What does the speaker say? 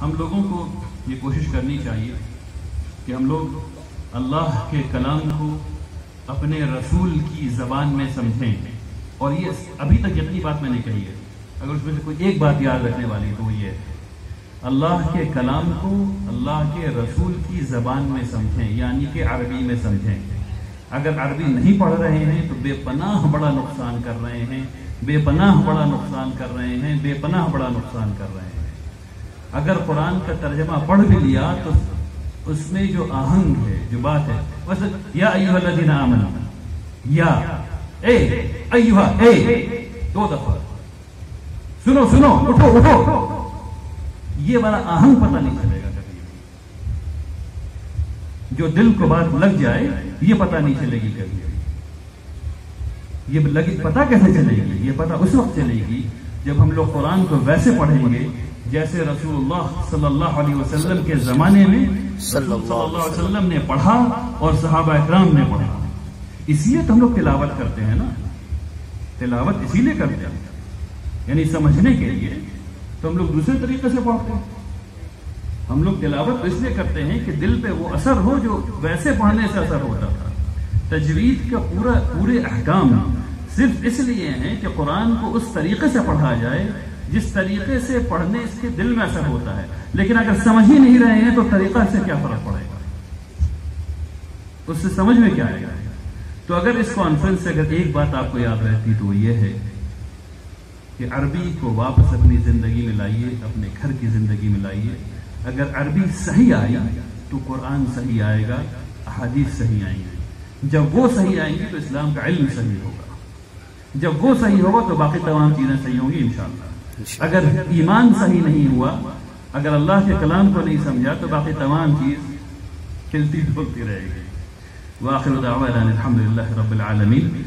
ہم لوگوں کو یہ کوشش کرنی چاہیے کہ ہم لوگ اللہ کے کلام کو اپنے رسول کی زبان میں سمجھیں. اور یہ ابھی تک جتنی بات میں نے کہی ہے، اگر اس میں سے کوئی ایک بات یاد رکھنے والی تو وہ یہ ہے، اللہ کے کلام کو اللہ کے رسول کی زبان میں سمجھیں، یعنی کہ عربی میں سمجھیں. اگر عربی نہیں پڑھ رہے ہیں تو بے پناہ بڑا نقصان کر رہے ہیں، بے پناہ بڑا نقصان کر رہے ہیں، بے پناہ بڑا نقصان کر رہے ہیں. اگر قرآن کا ترجمہ پڑھ بھی لیا تو اس میں جو آہنگ ہے، جو بات ہے، بس یا ایھا الذین آمنوا، یا اے ایھا، اے دو دفعہ سنو سنو، اٹھو اٹھو، یہ والا آہنگ پتہ نہیں چلے گا کبھی. جو دل کو بات لگ جائے یہ پتہ نہیں چلے گی کبھی. یہ لگی پتہ کیسے چلے گی؟ یہ پتہ اس وقت چلے گی جب ہم لوگ قرآن کو ویسے پڑھیں گے جیسے رسول اللہ صلی اللہ علیہ وسلم کے زمانے میں صلی اللہ علیہ وسلم نے پڑھا اور صحابہ اکرام نے پڑھا. اس لیے تو ہم لوگ تلاوت کرتے ہیں نا، تلاوت اسی لیے کرتے ہیں، یعنی سمجھنے کے لیے. تو ہم لوگ دوسرے طریقے سے پڑھتے ہیں. ہم لوگ تلاوت اس لیے کرتے ہیں کہ دل پہ وہ اثر ہو جو ویسے پڑھنے سے اثر ہوتا تھا. تجوید کا پورے احکام صرف اس لیے ہیں کہ قرآن کو اس طریقے سے پڑھا جائے جس طریقے سے پڑھنے اس کے دل میں اثر ہوتا ہے. لیکن اگر سمجھ ہی نہیں رہے ہیں تو طریقہ سے کیا فرق پڑے گا؟ اس سے سمجھ میں کیا آئے گا؟ تو اگر اس کانفرنس سے اگر ایک بات آپ کو یاد رہتی تو یہ ہے کہ عربی کو واپس اپنی زندگی میں لائیے، اپنے گھر کی زندگی میں لائیے. اگر عربی صحیح آئی تو قرآن صحیح آئے گا، احادیث صحیح آئیں گے. جب وہ صحیح آئیں گی تو اسلام کا علم صحیح ہوگا. جب وہ صحیح ہوگا تو باقی تمام چیزیں صحیح ہوں گی انشاءاللہ. اگر ایمان صحیح نہیں ہوا، اگر اللہ کے کلام کو نہیں سمجھا تو باقی تمام چیز کھلتی دھلتی رہے گی. وآخر دعوانا الحمدللہ رب العالمین.